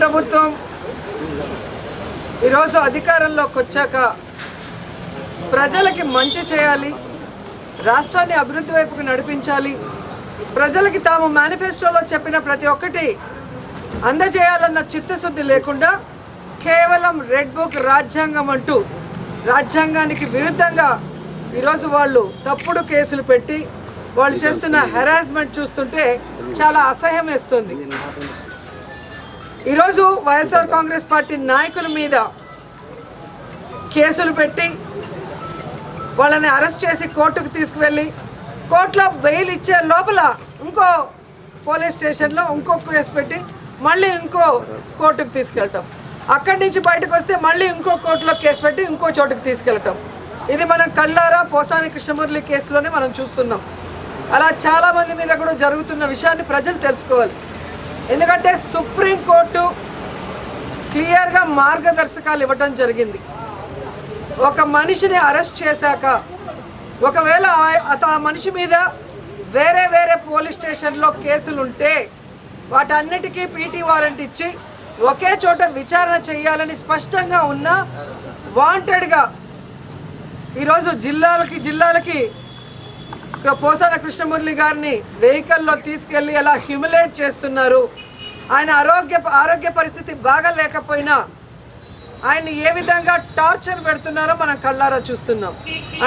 ప్రభుత్వం ఈరోజు అధికారంలోకి వచ్చాక ప్రజలకి మంచి చేయాలి, రాష్ట్రాన్ని అభివృద్ధి వైపుకు నడిపించాలి, ప్రజలకి తాము మేనిఫెస్టోలో చెప్పిన ప్రతి ఒక్కటి అందజేయాలన్న చిత్తశుద్ధి లేకుండా కేవలం రెడ్ బుక్ రాజ్యాంగం అంటూ రాజ్యాంగానికి విరుద్ధంగా ఈరోజు వాళ్ళు తప్పుడు కేసులు పెట్టి వాళ్ళు చేస్తున్న హెరాస్మెంట్ చూస్తుంటే చాలా అసహ్యం వేస్తుంది. ఈరోజు వైఎస్ఆర్ కాంగ్రెస్ పార్టీ నాయకుల మీద కేసులు పెట్టి వాళ్ళని అరెస్ట్ చేసి కోర్టుకు తీసుకువెళ్ళి కోర్టులో బెయిల్ ఇచ్చే లోపల ఇంకో పోలీస్ స్టేషన్లో ఇంకో కేసు పెట్టి మళ్ళీ ఇంకో కోర్టుకు తీసుకెళ్ళటం, అక్కడి నుంచి బయటకు వస్తే మళ్ళీ ఇంకో కోర్టులో కేసు పెట్టి ఇంకో చోటుకు తీసుకెళ్ళటం. ఇది మనం కళ్ళారా పోసాని కృష్ణమురళి కేసులోనే మనం చూస్తున్నాం. అలా చాలామంది మీద కూడా జరుగుతున్న విషయాన్ని ప్రజలు తెలుసుకోవాలి. ఎందుకంటే సుప్రీంకోర్టు క్లియర్గా మార్గదర్శకాలు ఇవ్వటం జరిగింది. ఒక మనిషిని అరెస్ట్ చేశాక ఒకవేళ ఆ మనిషి మీద వేరే వేరే పోలీస్ స్టేషన్లో కేసులు ఉంటే వాటన్నిటికీ పీటీ వారెంట్ ఇచ్చి ఒకే చోట విచారణ చేయాలని స్పష్టంగా ఉన్న వాంటెడ్గా ఈరోజు జిల్లాలకి పోసాన కృష్ణమురళి గారిని వెహికల్లో తీసుకెళ్ళి అలా హ్యూమిలేట్ చేస్తున్నారు. ఆయన ఆరోగ్య పరిస్థితి బాగాలేకపోయినా ఆయన్ని ఏ విధంగా టార్చర్ పెడుతున్నారో మనం కళ్ళారా చూస్తున్నాం.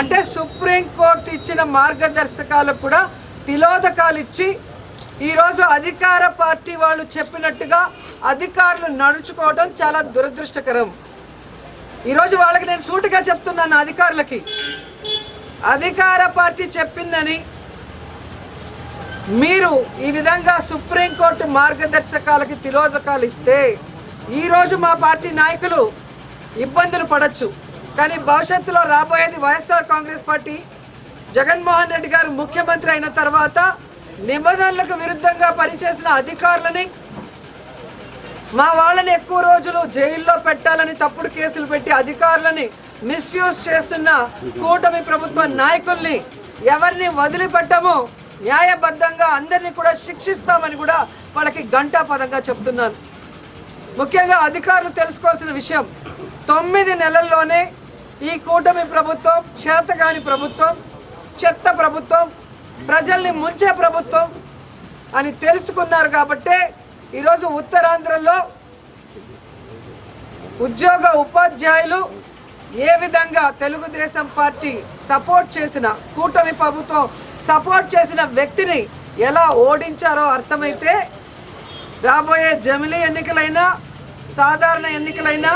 అంటే సుప్రీంకోర్టు ఇచ్చిన మార్గదర్శకాలకు కూడా తిలోదకాలు ఇచ్చి ఈరోజు అధికార పార్టీ వాళ్ళు చెప్పినట్టుగా అధికారులు నడుచుకోవడం చాలా దురదృష్టకరం. ఈరోజు వాళ్ళకి నేను సూటిగా చెప్తున్నాను, అధికారులకి అధికార పార్టీ చెప్పిందని మీరు ఈ విధంగా సుప్రీంకోర్టు మార్గదర్శకాలకి తిలోదకాలు ఇస్తే ఈరోజు మా పార్టీ నాయకులు ఇబ్బందులు పడవచ్చు. కానీ భవిష్యత్తులో రాబోయేది వైఎస్ఆర్ కాంగ్రెస్ పార్టీ, జగన్మోహన్ రెడ్డి గారు ముఖ్యమంత్రి అయిన తర్వాత నిబంధనలకు విరుద్ధంగా పనిచేసిన అధికారులని, మా వాళ్ళని ఎక్కువ రోజులు జైల్లో పెట్టాలని తప్పుడు కేసులు పెట్టి అధికారులని మిస్యూజ్ చేస్తున్న కూటమి ప్రభుత్వ నాయకుల్ని ఎవరిని వదిలిపెట్టమో న్యాయబద్ధంగా అందరినీ కూడా శిక్షిస్తామని కూడా వాళ్ళకి ఘంటాపదంగా చెప్తున్నాను. ముఖ్యంగా అధికారులు తెలుసుకోవాల్సిన విషయం, 9 నెలల్లోనే ఈ కూటమి ప్రభుత్వం చేతగాని ప్రభుత్వం, చెత్త ప్రభుత్వం, ప్రజల్ని ముంచే ప్రభుత్వం అని తెలుసుకున్నారు. కాబట్టే ఈరోజు ఉత్తరాంధ్రలో ఉపాధ్యాయులు ఏ విధంగా తెలుగుదేశం పార్టీ సపోర్ట్ చేసిన, కూటమి ప్రభుత్వం సపోర్ట్ చేసిన వ్యక్తిని ఎలా ఓడించారో అర్థమైతే రాబోయే జమిలీ ఎన్నికలైనా సాధారణ ఎన్నికలైనా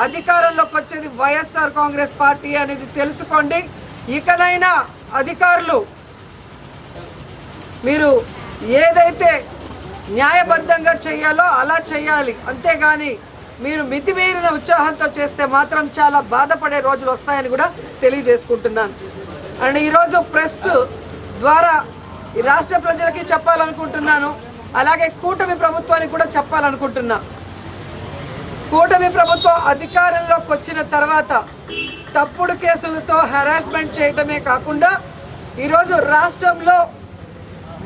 అధికారంలోకి వచ్చేది వైఎస్ఆర్ కాంగ్రెస్ పార్టీ అనేది తెలుసుకోండి. ఇకనైనా అధికారులు మీరు ఏదైతే న్యాయబద్ధంగా చేయాలో అలా చేయాలి, అంతేగాని మీరు మితిమీరిన ఉత్సాహంతో చేస్తే మాత్రం చాలా బాధపడే రోజులు వస్తాయని కూడా తెలియజేసుకుంటున్నాను. అండ్ ఈరోజు ప్రెస్ ద్వారా ఈ రాష్ట్ర ప్రజలకి చెప్పాలనుకుంటున్నాను, అలాగే కూటమి ప్రభుత్వానికి కూడా చెప్పాలనుకుంటున్నా. కూటమి ప్రభుత్వం అధికారంలోకి వచ్చిన తర్వాత తప్పుడు కేసులతో హెరాస్మెంట్ చేయడమే కాకుండా ఈరోజు రాష్ట్రంలో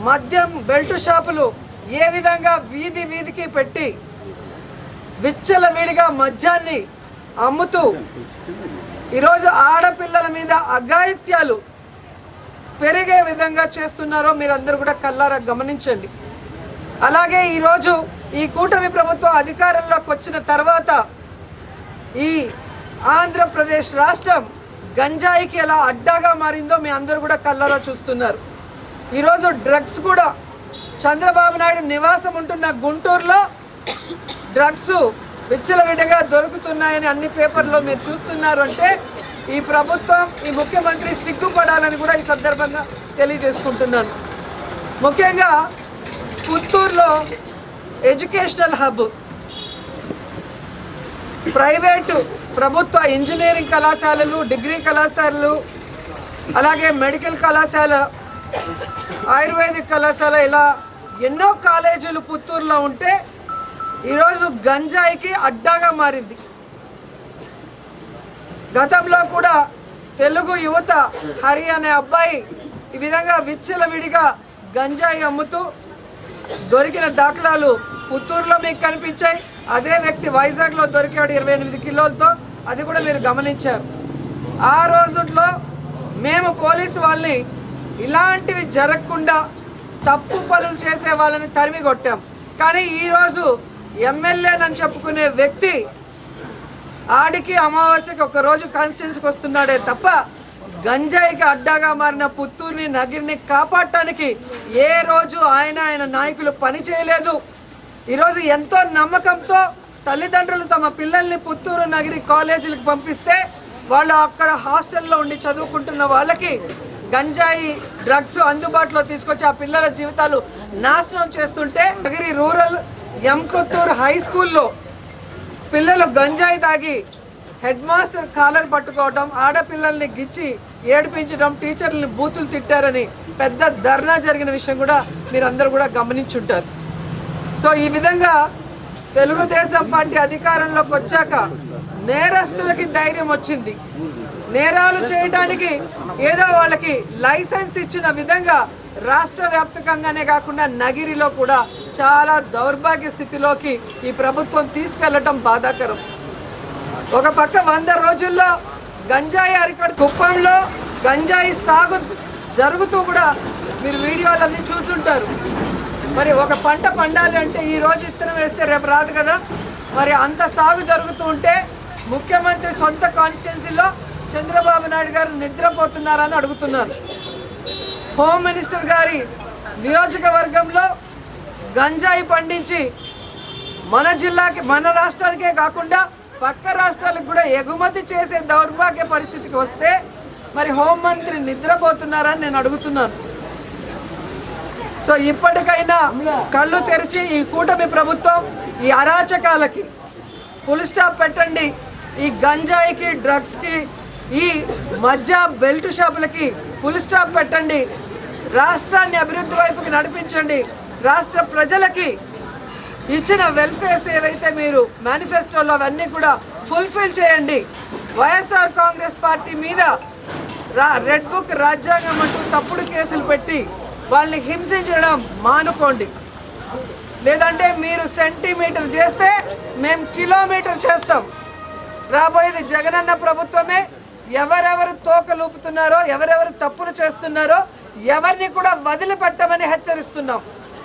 మద్యం బెల్ట్ షాపులు ఏ విధంగా వీధికి పెట్టి విచ్చలవిడిగా మద్యాన్ని అమ్ముతూ ఈరోజు ఆడపిల్లల మీద అఘాయిత్యాలు పెరిగే విధంగా చేస్తున్నారో మీరందరూ కూడా కళ్ళారా గమనించండి. అలాగే ఈరోజు ఈ కూటమి ప్రభుత్వం అధికారంలోకి వచ్చిన తర్వాత ఈ ఆంధ్రప్రదేశ్ రాష్ట్రం గంజాయికి ఎలా అడ్డాగా మారిందో మీ అందరూ కూడా కళ్ళారా చూస్తున్నారు. ఈరోజు డ్రగ్స్ కూడా చంద్రబాబు నాయుడు నివాసం ఉంటున్న గుంటూరులో డ్రగ్స్ విచ్చలవిడిగా దొరుకుతున్నాయని అన్ని పేపర్లో మీరు చూస్తున్నారు. అంటే ఈ ప్రభుత్వం, ఈ ముఖ్యమంత్రి సిగ్గుపడాలని కూడా ఈ సందర్భంగా తెలియజేసుకుంటున్నాను. ముఖ్యంగా పుత్తూరులో ఎడ్యుకేషనల్ హబ్, ప్రైవేటు ప్రభుత్వ ఇంజనీరింగ్ కళాశాలలు, డిగ్రీ కళాశాలలు, అలాగే మెడికల్ కళాశాల, ఆయుర్వేదిక్ కళాశాల, ఇలా ఎన్నో కాలేజీలు పుత్తూరులో ఉంటే ఈరోజు గంజాయికి అడ్డాగా మారింది. గతంలో కూడా తెలుగు యువత హరి అనే అబ్బాయి ఈ విధంగా విచ్చలవిడిగా గంజాయి అమ్ముతూ దొరికిన దాఖలాలు పుత్తూరులో మీకు కనిపించాయి. అదే వ్యక్తి వైజాగ్లో దొరికాడు 28 కిలోలతో, అది కూడా మీరు గమనించారు. ఆ రోజుల్లో మేము పోలీసు వాళ్ళని ఇలాంటివి జరగకుండా తప్పు పనులు చేసే వాళ్ళని తరిమి కొట్టాం. కానీ ఈరోజు ఎమ్మెల్యేనని చెప్పుకునే వ్యక్తి ఆడికి అమావాస్యకి ఒక రోజు కాన్స్టిట్యున్సీకి వస్తున్నాడే తప్ప గంజాయికి అడ్డాగా మారిన పుత్తూరుని నగిరిని కాపాడటానికి ఏ రోజు ఆయన నాయకులు పని చేయలేదు. ఈరోజు ఎంతో నమ్మకంతో తల్లిదండ్రులు తమ పిల్లల్ని పుత్తూరు నగిరి కాలేజీలకు పంపిస్తే వాళ్ళు అక్కడ హాస్టల్లో ఉండి చదువుకుంటున్న వాళ్ళకి గంజాయి డ్రగ్స్ అందుబాటులో తీసుకొచ్చి ఆ పిల్లల జీవితాలు నాశనం చేస్తుంటే నగిరి రూరల్ ఎంకొత్తూరు హై స్కూల్లో పిల్లలు గంజాయి తాగి హెడ్ మాస్టర్ కాలర్ పట్టుకోవడం, ఆడపిల్లల్ని గిచ్చి ఏడిపించడం, టీచర్లని బూతులు తిట్టారని పెద్ద ధర్నా జరిగిన విషయం కూడా మీరందరూ కూడా గమనించుంటారు. సో ఈ విధంగా తెలుగుదేశం పార్టీ అధికారంలోకి వచ్చాక నేరస్తులకి ధైర్యం వచ్చింది. నేరాలు చేయడానికి ఏదో వాళ్ళకి లైసెన్స్ ఇచ్చిన విధంగా రాష్ట్ర వ్యాప్తంగానే కాకుండా నగిరిలో కూడా చాలా దౌర్భాగ్య స్థితిలోకి ఈ ప్రభుత్వం తీసుకెళ్లటం బాధాకరం. ఒక పక్క 100 రోజుల్లో గంజాయి అరికట్టు, కుప్పంలో గంజాయి సాగు జరుగుతూ కూడా మీరు వీడియోలన్నీ చూసుంటారు. మరి ఒక పంట పండాలి అంటే ఈ రోజు విత్తనం వేస్తే రేపు రాదు కదా. మరి అంత సాగు జరుగుతూ ఉంటే ముఖ్యమంత్రి సొంత కాన్స్టిట్యున్సీలో చంద్రబాబు నాయుడు గారు నిద్రపోతున్నారని అడుగుతున్నారు. హోమ్ మినిస్టర్ గారి నియోజకవర్గంలో గంజాయి పండించి మన జిల్లాకి, మన రాష్ట్రానికే కాకుండా పక్క రాష్ట్రాలకు కూడా ఎగుమతి చేసే దౌర్భాగ్య పరిస్థితికి వస్తే మరి హోంమంత్రి నిద్రపోతున్నారని నేను అడుగుతున్నాను. సో ఇప్పటికైనా కళ్ళు తెరిచి ఈ కూటమి ప్రభుత్వం ఈ అరాచకాలకి ఫుల్ స్టాప్ పెట్టండి. ఈ గంజాయికి, డ్రగ్స్కి, ఈ మధ్య బెల్ట్ షాపులకి ఫుల్ స్టాప్ పెట్టండి. రాష్ట్రాన్ని అభివృద్ధి వైపుకి నడిపించండి. రాష్ట్ర ప్రజలకి ఇచ్చిన వెల్ఫేర్స్ ఏవైతే మీరు మేనిఫెస్టోలో అవన్నీ కూడా ఫుల్ఫిల్ చేయండి. వైఎస్ఆర్ కాంగ్రెస్ పార్టీ మీద రెడ్ బుక్ రాజ్యాంగం అంటూ తప్పుడు కేసులు పెట్టి వాళ్ళని హింసించడం మానుకోండి. లేదంటే మీరు సెంటీమీటర్ చేస్తే మేము కిలోమీటర్ చేస్తాం. రాబోయేది జగనన్న ప్రభుత్వమే. ఎవరెవరు తోకలూపుతున్నారో, ఎవరెవరు తప్పులు చేస్తున్నారో ఎవరిని కూడా వదిలిపెట్టమని హెచ్చరిస్తున్నాం.